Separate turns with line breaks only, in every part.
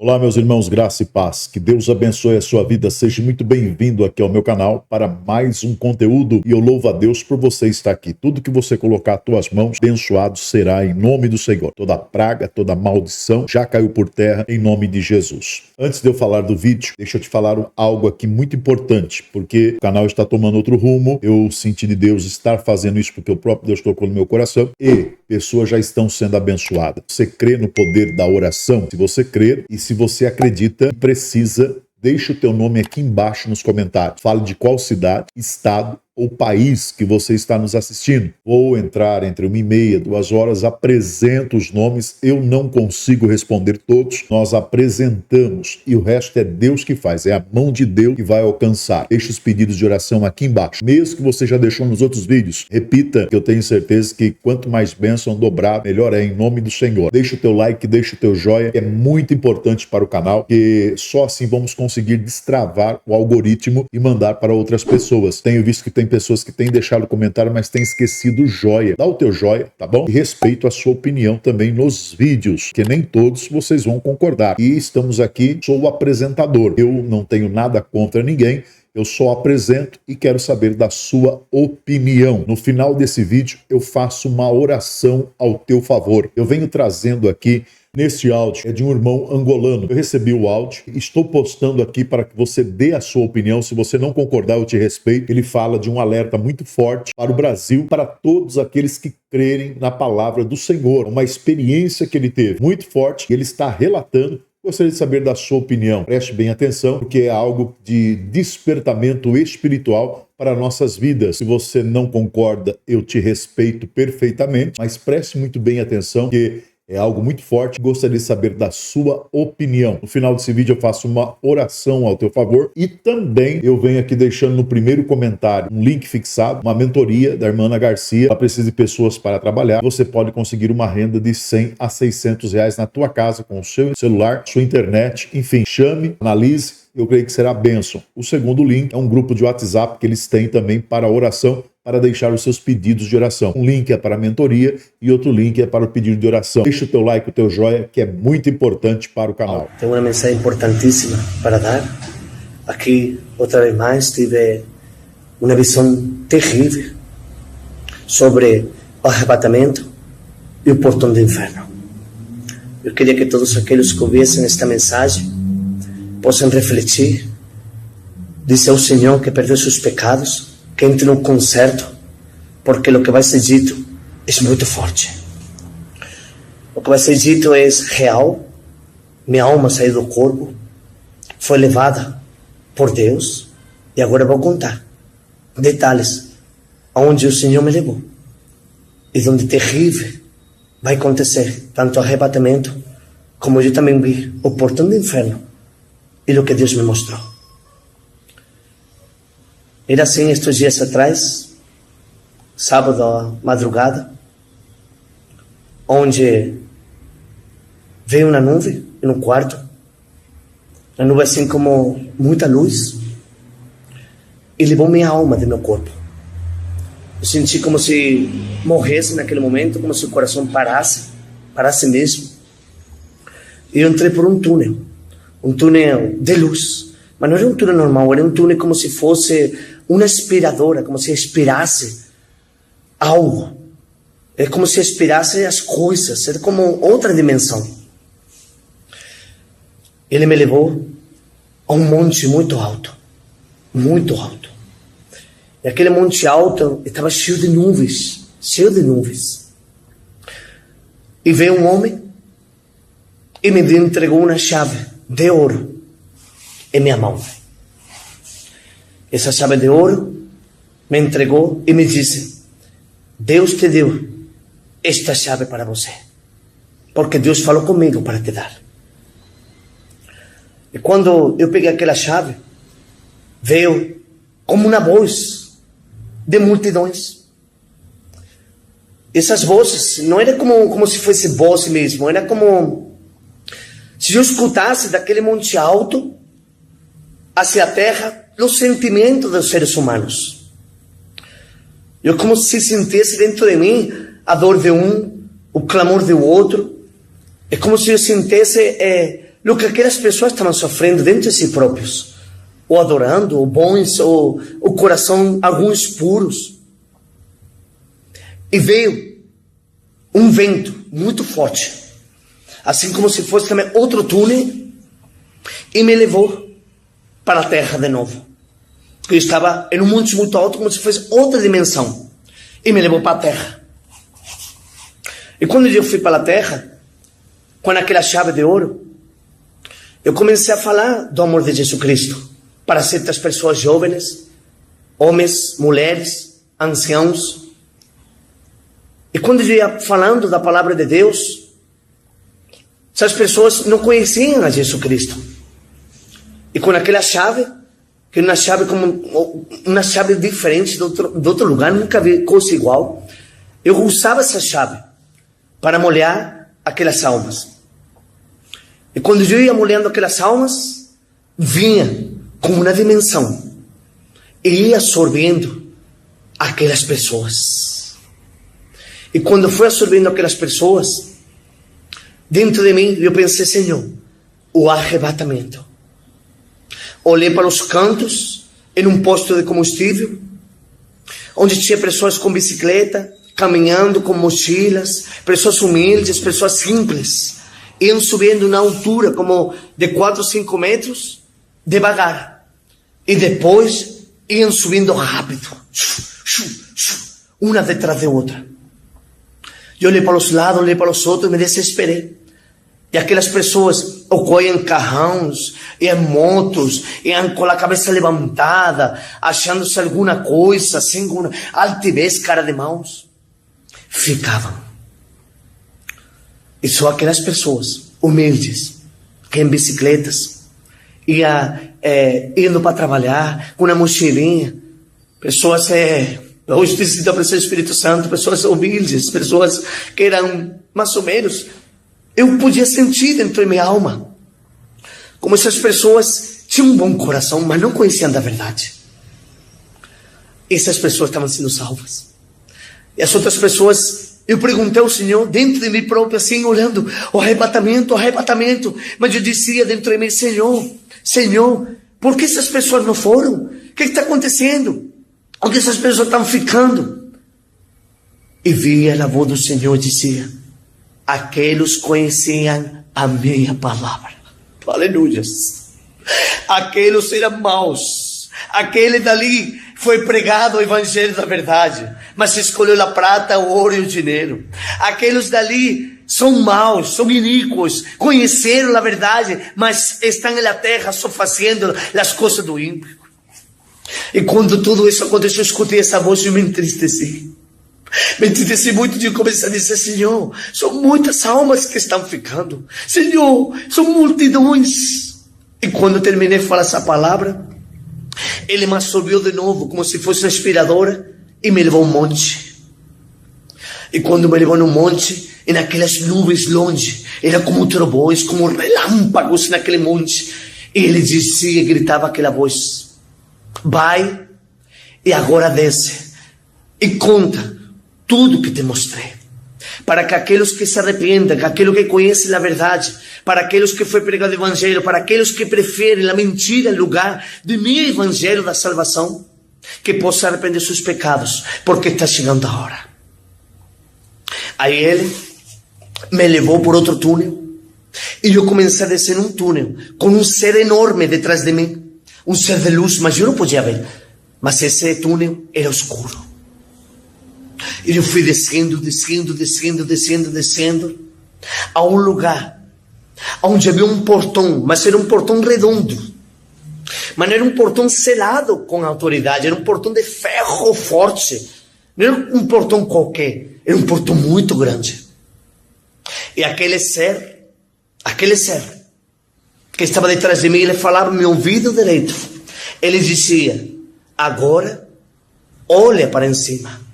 Olá, meus irmãos, graça e paz. Que Deus abençoe a sua vida. Seja muito bem-vindo aqui ao meu canal para mais um conteúdo. E eu louvo a Deus por você estar aqui. Tudo que você colocar às tuas mãos, abençoado será em nome do Senhor. Toda praga, toda maldição já caiu por terra em nome de Jesus. Antes de eu falar do vídeo, deixa eu te falar algo aqui muito importante, porque o canal está tomando outro rumo. Eu senti de Deus estar fazendo isso porque o próprio Deus tocou no meu coração e pessoas já estão sendo abençoadas. Você crê no poder da oração? Se você crer e se você acredita, precisa, deixa o teu nome aqui embaixo nos comentários. Fale de qual cidade, estado ou país que você está nos assistindo. Vou entrar entre 1h30, 2 horas, apresento os nomes. Eu não consigo responder todos. Nós apresentamos e o resto é Deus que faz. É a mão de Deus que vai alcançar. Deixe os pedidos de oração aqui embaixo. Mesmo que você já deixou nos outros vídeos, repita, que eu tenho certeza que quanto mais bênção dobrar, melhor é em nome do Senhor. Deixa o teu like, deixa o teu joia, que é muito importante para o canal, que só assim vamos conseguir destravar o algoritmo e mandar para outras pessoas. Tenho visto que tem pessoas que têm deixado comentário, mas têm esquecido o joia. Dá o teu joia, tá bom? E respeito a sua opinião também nos vídeos, que nem todos vocês vão concordar. E estamos aqui, sou o apresentador. Eu não tenho nada contra ninguém, eu só apresento e quero saber da sua opinião. No final desse vídeo, eu faço uma oração ao teu favor. Eu venho trazendo aqui neste áudio, é de um irmão angolano. Eu recebi o áudio, estou postando aqui para que você dê a sua opinião. Se você não concordar, eu te respeito. Ele fala de um alerta muito forte para o Brasil, para todos aqueles que crerem na palavra do Senhor. Uma experiência que ele teve muito forte, e ele está relatando. Gostaria de saber da sua opinião. Preste bem atenção, porque é algo de despertamento espiritual para nossas vidas. Se você não concorda, eu te respeito perfeitamente, mas preste muito bem atenção, que é algo muito forte. Gostaria de saber da sua opinião. No final desse vídeo eu faço uma oração ao teu favor e também eu venho aqui deixando no primeiro comentário um link fixado, uma mentoria da irmã Ana Garcia. Ela precisa de pessoas para trabalhar. Você pode conseguir uma renda de 100 a 600 reais na tua casa, com o seu celular, sua internet, enfim. Chame, analise, eu creio que será bênção. O segundo link é um grupo de WhatsApp que eles têm também para oração, para deixar os seus pedidos de oração. Um link é para a mentoria e outro link é para o pedido de oração. Deixa o teu like, o teu joia, que é muito importante para o canal.
Tenho uma mensagem importantíssima para dar. Aqui, outra vez mais, tive uma visão terrível sobre o arrebatamento e o portão do inferno. Eu queria que todos aqueles que ouvissem esta mensagem possam refletir, dizer ao Senhor que perdeu seus pecados, que entre no concerto, porque o que vai ser dito é muito forte. O que vai ser dito é real. Minha alma saiu do corpo, foi levada por Deus, e agora vou contar detalhes aonde o Senhor me levou e onde terrível vai acontecer tanto o arrebatamento, como eu também vi o portão do inferno e o que Deus me mostrou. Era assim estes dias atrás, sábado à madrugada, onde veio uma nuvem no quarto, uma nuvem assim como muita luz, e levou minha alma do meu corpo. Eu senti como se morresse naquele momento, como se o coração parasse mesmo. E eu entrei por um túnel de luz, mas não era um túnel normal, era um túnel como se fosse uma aspiradora, como se aspirasse algo. É como se aspirasse as coisas, era como outra dimensão. Ele me levou a um monte muito alto, muito alto. E aquele monte alto estava cheio de nuvens, E veio um homem e me entregou uma chave de ouro em minha mão. Essa chave de ouro me entregou e me disse: Deus te deu esta chave para você, porque Deus falou comigo para te dar. E quando eu peguei aquela chave, veio como uma voz de multidões. Essas vozes não era como se fosse voz mesmo, era como se eu escutasse daquele monte alto hacia a terra os sentimentos dos seres humanos. Eu como se sentisse dentro de mim a dor de um, o clamor do outro. É como se eu sentisse o que aquelas pessoas estavam sofrendo dentro de si próprios, ou adorando, ou bons, ou o coração, alguns puros. E veio um vento muito forte, assim como se fosse também outro túnel, e me levou para a terra de novo. Eu estava em um monte muito alto, como se fosse outra dimensão, e me levou para a terra. E quando eu fui para a terra, com aquela chave de ouro, eu comecei a falar do amor de Jesus Cristo para certas pessoas jovens, homens, mulheres, anciãos. E quando eu ia falando da palavra de Deus, essas pessoas não conheciam a Jesus Cristo. E com aquela chave, que era uma chave como uma chave diferente de outro lugar, nunca vi coisa igual, eu usava essa chave para molhar aquelas almas. E quando eu ia molhando aquelas almas, vinha como uma dimensão e ia absorvendo aquelas pessoas. E quando foi absorvendo aquelas pessoas, dentro de mim, eu pensei, Senhor, o arrebatamento. Olhei para os cantos, em um posto de combustível, onde tinha pessoas com bicicleta, caminhando com mochilas, pessoas humildes, pessoas simples, iam subindo na altura como de 4 ou 5 metros, devagar, e depois iam subindo rápido, uma detrás de outra. Eu olhei para os lados, olhei para os outros e me desesperei. E aquelas pessoas, ou em carrões, e em motos, e com a cabeça levantada, achando-se alguma coisa, assim, com uma altivez, cara de maus, ficavam. E só aquelas pessoas humildes, que em bicicletas, indo para trabalhar, com uma mochilinha, pessoas, hoje precisa aparecer o Espírito Santo, pessoas humildes, pessoas que eram mais ou menos, eu podia sentir dentro de minha alma, como essas pessoas tinham um bom coração, mas não conheciam da verdade. Essas pessoas estavam sendo salvas. E as outras pessoas, eu perguntei ao Senhor, dentro de mim próprio, assim, olhando, o arrebatamento, mas eu dizia dentro de mim, Senhor, por que essas pessoas não foram? O que está acontecendo? Por que essas pessoas estão ficando? E via a voz do Senhor e dizia, aqueles conheciam a minha palavra. Aleluia. Aqueles eram maus. Aquele dali foi pregado o evangelho da verdade, mas escolheu a prata, o ouro e o dinheiro. Aqueles dali são maus, são iníquos, conheceram a verdade, mas estão na terra só fazendo as coisas do ímpio. E quando tudo isso aconteceu, eu escutei essa voz e me entristeci. Me entristeci muito de começar a dizer, Senhor, são muitas almas que estão ficando. Senhor, são multidões. E quando eu terminei de falar essa palavra, Ele me absorveu de novo, como se fosse uma aspiradora, e me levou a um monte. E quando me levou num monte, e naquelas nuvens longe, era como trovões, como relâmpagos naquele monte. E Ele dizia, gritava aquela voz, vai, e agora desce, e conta tudo que te mostrei, para que aqueles que se arrependam, aqueles que conhecem a verdade, para aqueles que foi pregado o evangelho, para aqueles que preferem a mentira em lugar do meu evangelho da salvação, que possam arrepender seus pecados, porque está chegando a hora. Aí Ele me levou por outro túnel, e eu comecei a descer num túnel, com um ser enorme detrás de mim, um ser de luz, mas eu não podia ver, mas esse túnel era escuro. E eu fui descendo, a um lugar onde havia um portão, mas era um portão redondo, mas não era um portão selado com autoridade, era um portão de ferro forte, não era um portão qualquer, era um portão muito grande. E aquele ser que estava detrás de mim, ele falava no meu ouvido direito, ele dizia, agora olha para cima.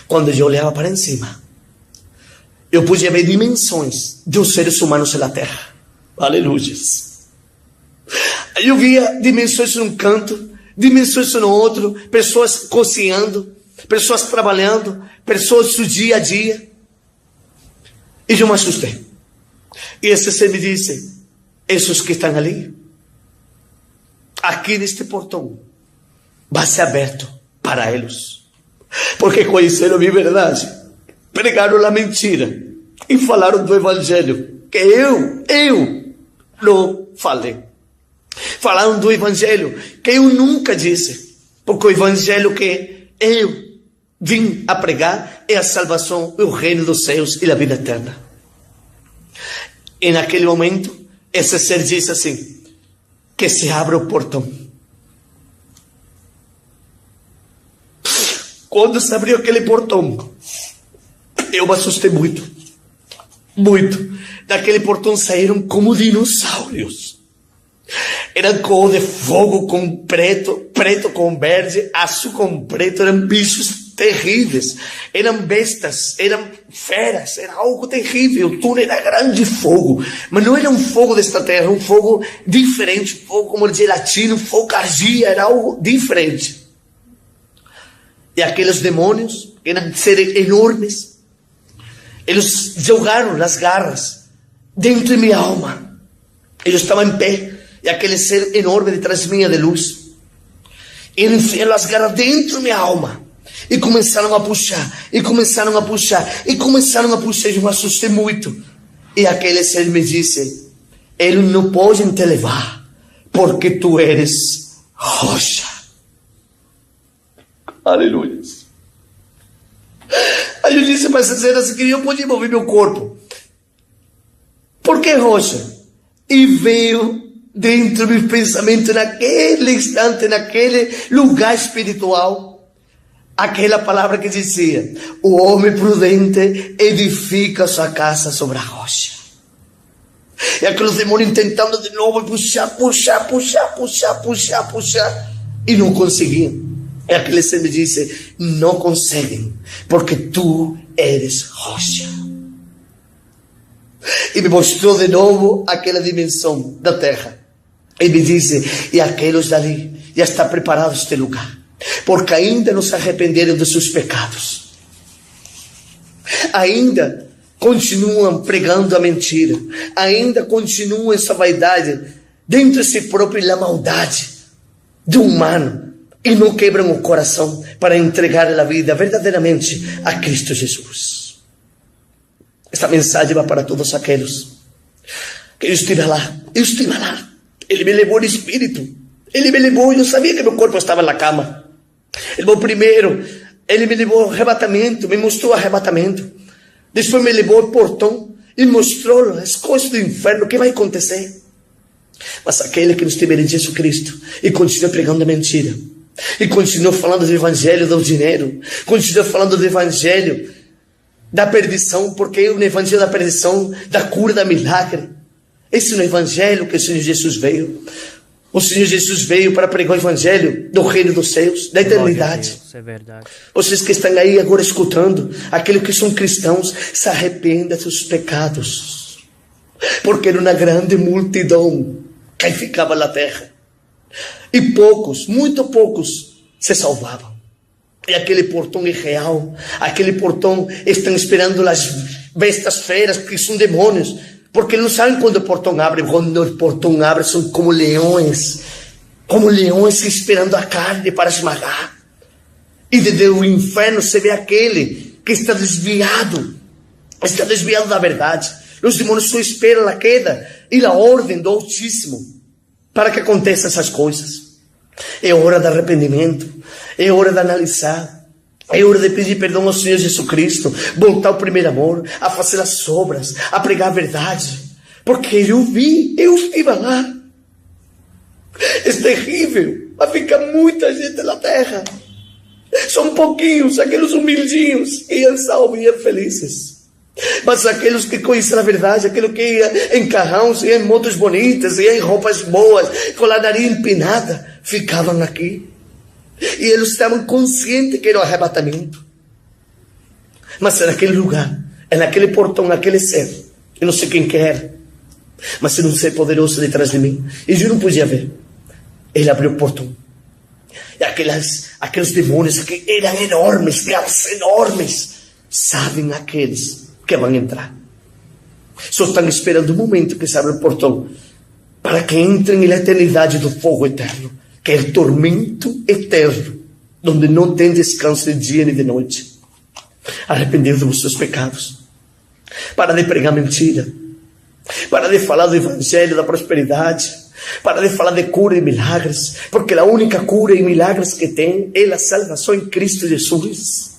Quando eu olhava para em cima, eu podia ver dimensões dos seres humanos na terra. Aleluia. Eu via dimensões num canto, dimensões no outro, pessoas cozinhando, pessoas trabalhando, pessoas do dia a dia. E eu me assustei. E esse ser me disse, esses que estão ali, aqui neste portão, vai ser aberto para eles, porque conheceram a minha verdade, pregaram a mentira e falaram do evangelho que eu não falei. Falaram do evangelho que eu nunca disse, porque o evangelho que eu vim a pregar é a salvação, o reino dos céus e a vida eterna. E naquele momento, esse ser disse assim, que se abra o portão. Quando se abriu aquele portão, eu me assustei muito. Daquele portão saíram como dinossauros. Era cor de fogo com preto, preto com verde, azul com preto. Eram bichos terríveis, eram bestas, eram feras, era algo terrível. O túnel era grande fogo, mas não era um fogo desta terra, um fogo diferente, um fogo como de gelatina, um fogo de argila, era algo diferente. E aqueles demônios, eram seres enormes, eles jogaram as garras dentro de minha alma. Eles estavam em pé, e aquele ser enorme detrás de mim de luz, eles enfiaram as garras dentro de minha alma. E começaram a puxar, e começaram a puxar, e começaram a puxar. Eu me assustei muito. E aquele ser me disse, eles não podem te levar, porque tu eres rocha. Aleluia. Aí eu disse, mas ser assim, que eu podia mover meu corpo. Por que rocha? E veio dentro do meu pensamento, naquele instante, naquele lugar espiritual, aquela palavra que dizia, o homem prudente edifica sua casa sobre a rocha. E aqueles demônios tentando de novo puxar, e não conseguiam. E aquele ser me disse, não conseguem, porque tu eres rocha. E me mostrou de novo aquela dimensão da terra. E me disse, e aqueles dali, já está preparado este lugar, porque ainda não se arrependeram dos seus pecados, ainda continuam pregando a mentira, ainda continuam essa vaidade dentro de si próprio e a maldade do humano, e não quebram o coração para entregar a vida verdadeiramente a Cristo Jesus. Esta mensagem vai para todos aqueles que eu estive lá, ele me levou no espírito, ele me levou, eu sabia que meu corpo estava na cama. Ele levou primeiro, ele me levou ao arrebatamento, me mostrou o arrebatamento. Depois me levou ao portão e mostrou as coisas do inferno, o que vai acontecer. Mas aquele que não estiver em Jesus Cristo e continua pregando a mentira, e continua falando do evangelho do dinheiro, continua falando do evangelho da perdição, porque o evangelho da perdição, da cura, da milagre, esse não é o evangelho que o Senhor Jesus veio. O Senhor Jesus veio para pregar o evangelho do reino dos céus, da eternidade. Deus, é verdade. Vocês que estão aí agora escutando, aqueles que são cristãos, se arrependam dos seus pecados, porque era uma grande multidão que ficava na terra, e poucos, muito poucos, se salvavam. E aquele portão é real, aquele portão estão esperando as bestas feras, que são demônios, porque não sabem quando o portão abre. Quando o portão abre, são como leões esperando a carne para esmagar. E desde o inferno se vê aquele que está desviado da verdade. Os demônios só esperam a queda e a ordem do Altíssimo para que aconteçam essas coisas. É hora de arrependimento, é hora de analisar, é hora de pedir perdão ao Senhor Jesus Cristo, voltar ao primeiro amor, a fazer as obras, a pregar a verdade, porque eu estive lá. É terrível, vai ficar muita gente na terra. São pouquinhos, aqueles humildinhos que iam salvos e iam felizes. Mas aqueles que conhecem a verdade, aqueles que iam em carrões, iam em motos bonitas, iam em roupas boas, com a nariz empinada, ficavam aqui. E eles estavam conscientes que era o arrebatamento. Mas é naquele lugar, é naquele portão, naquele ser, eu não sei quem que era, mas era um ser poderoso detrás de mim, e eu não podia ver. Ele abriu o portão, e aqueles demônios que eram enormes, garras enormes, sabem aqueles que vão entrar, só estão esperando o momento que se abre o portão para que entrem na eternidade do fogo eterno, que é o tormento eterno, onde não tem descanso de dia nem de noite. Arrependeu dos seus pecados. Para de pregar mentira. Para de falar do evangelho da prosperidade. Para de falar de cura e milagres. Porque a única cura e milagres que tem é a salvação em Cristo Jesus.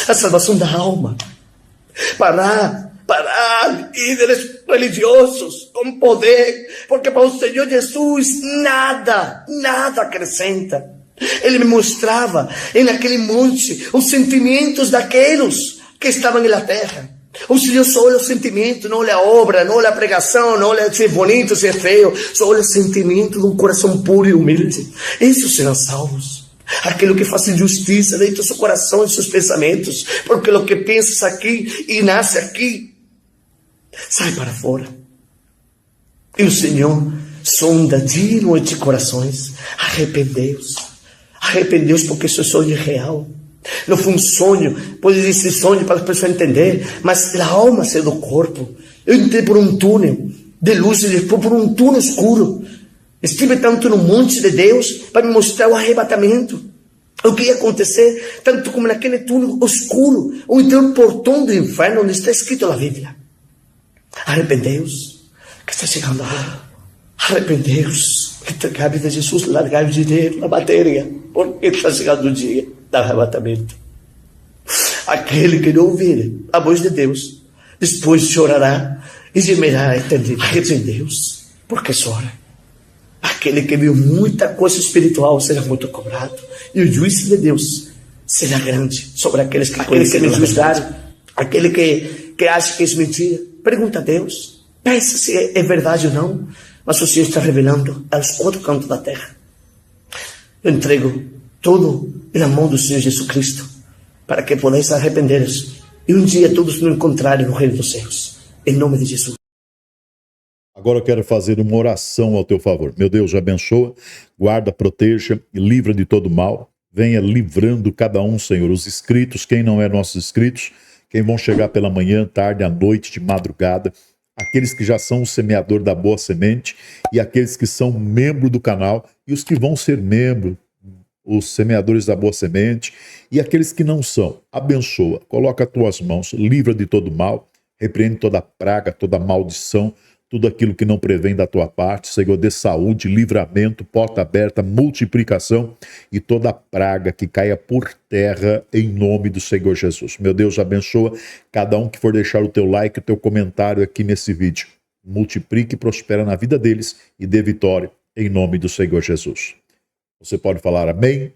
A salvação da alma. Parar, líderes religiosos com poder. Porque para o Senhor Jesus nada acrescenta. Ele me mostrava naquele monte os sentimentos daqueles que estavam na terra. O Senhor só olha o sentimento, não olha a obra, não olha a pregação, não olha se é bonito, se é feio. Só olha o sentimento de um coração puro e humilde. Esses serão salvos. Aquilo que faz justiça dentro do seu coração e seus pensamentos. Porque o que pensas aqui e nasce aqui, sai para fora. E o Senhor sonda dia e noite corações. Arrependeu-se porque seu sonho é real. Não foi um sonho, pode existir sonho para as pessoas entender, mas a alma saiu do corpo. Eu entrei por um túnel de luz e depois por um túnel escuro. Estive tanto no monte de Deus para me mostrar o arrebatamento. O que ia acontecer, tanto como naquele túnel escuro, ou então o portão do inferno, onde está escrito na Bíblia. Arrependeu-se, que está chegando a hora. Arrependeu-se, entregar a vida de Jesus, largar o dinheiro, a matéria, porque está chegando o dia do arrebatamento. Aquele que não ouvir a voz de Deus, depois chorará e gemerá a eternidade. Arrependeu-se, porque chora. Aquele que viu muita coisa espiritual será muito cobrado, e o juízo de Deus será grande sobre aqueles que conhecem a verdade. Aquele que acha que é mentira, pergunta a Deus, pensa se é verdade ou não, mas o Senhor está revelando aos quatro cantos da terra. Eu entrego tudo na mão do Senhor Jesus Cristo, para que possais arrepender-vos e um dia todos nos encontrarem no reino dos céus, em nome de Jesus.
Agora eu quero fazer uma oração ao teu favor. Meu Deus, abençoa, guarda, proteja e livra de todo mal. Venha livrando cada um, Senhor, os inscritos, quem não é nossos inscritos, quem vão chegar pela manhã, tarde, à noite, de madrugada, aqueles que já são o semeador da boa semente e aqueles que são membro do canal e os que vão ser membro, os semeadores da boa semente e aqueles que não são. Abençoa, coloca as tuas mãos, livra de todo mal, repreende toda praga, toda maldição, tudo aquilo que não prevém da tua parte, Senhor, dê saúde, livramento, porta aberta, multiplicação e toda praga que caia por terra em nome do Senhor Jesus. Meu Deus, abençoa cada um que for deixar o teu like, o teu comentário aqui nesse vídeo. Multiplique e prospera na vida deles e dê vitória em nome do Senhor Jesus. Você pode falar amém?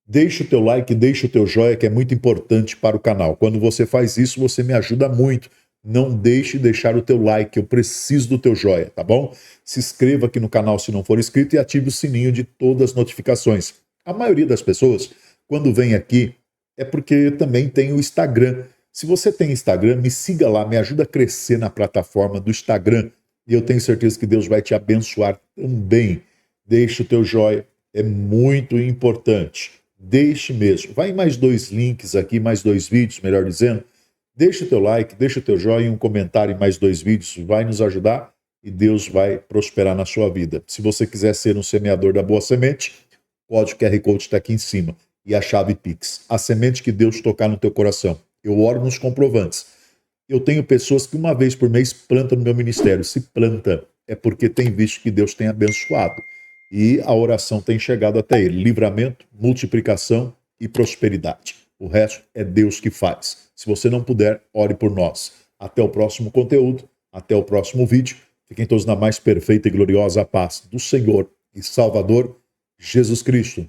Deixa o teu like, deixa o teu joia, que é muito importante para o canal. Quando você faz isso, você me ajuda muito. Não deixe de deixar o teu like, eu preciso do teu joia, tá bom? Se inscreva aqui no canal se não for inscrito e ative o sininho de todas as notificações. A maioria das pessoas, quando vem aqui, é porque também tem o Instagram. Se você tem Instagram, me siga lá, me ajuda a crescer na plataforma do Instagram. E eu tenho certeza que Deus vai te abençoar também. Deixe o teu joia, é muito importante. Deixe mesmo. Vai em mais 2 links aqui, mais 2 vídeos, melhor dizendo. Deixa o teu like, deixa o teu joinha e um comentário em mais 2 vídeos, vai nos ajudar e Deus vai prosperar na sua vida. Se você quiser ser um semeador da boa semente, o código QR Code está aqui em cima e a chave Pix. A semente que Deus tocar no teu coração. Eu oro nos comprovantes. Eu tenho pessoas que uma vez por mês plantam no meu ministério. Se planta é porque tem visto que Deus tem abençoado e a oração tem chegado até ele. Livramento, multiplicação e prosperidade. O resto é Deus que faz. Se você não puder, ore por nós. Até o próximo conteúdo, até o próximo vídeo. Fiquem todos na mais perfeita e gloriosa paz do Senhor e Salvador Jesus Cristo.